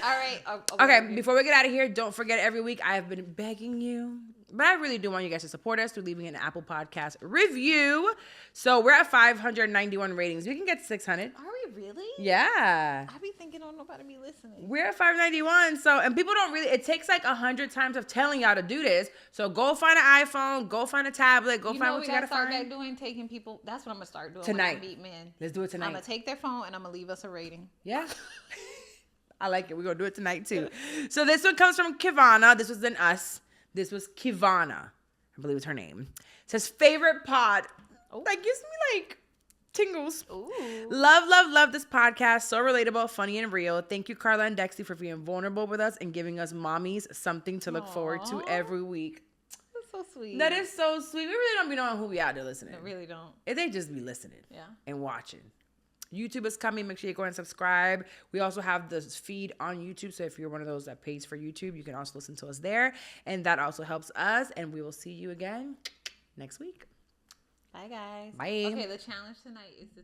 B: All right.
A: Okay, before we get out of here, don't forget every week I have been begging you, but I really do want you guys to support us through leaving an Apple Podcast review. So we're at 591 ratings. We can get 600.
B: Are we really?
A: Yeah.
B: I be thinking, oh, nobody be listening.
A: We're at 591. So, and people don't really, it takes like 100 times of telling y'all to do this. So go find an iPhone, go find a tablet, go find what you gotta
B: start
A: find.
B: Back doing taking people. That's what I'm gonna start doing
A: tonight.
B: When I meet men.
A: Let's do it tonight.
B: I'm gonna take their phone and I'm gonna leave us a rating.
A: Yeah. I like it. We're going to do it tonight, too. So this one comes from Kivana. This was in us. This was Kivana. I believe it's her name. It says, favorite pod. Oh. That gives me, like, tingles.
B: Ooh.
A: Love this podcast. So relatable, funny, and real. Thank you, Carla and Dexy, for being vulnerable with us and giving us mommies something to look forward to every week.
B: That's so sweet.
A: That is so sweet. We really don't be knowing who we out there listening.
B: I really don't.
A: They just be listening.
B: Yeah.
A: And watching. YouTube is coming. Make sure you go and subscribe. We also have the feed on YouTube. So if you're one of those that pays for YouTube, you can also listen to us there. And that also helps us. And we will see you again next week.
B: Bye, guys.
A: Bye.
B: Okay, the challenge tonight is to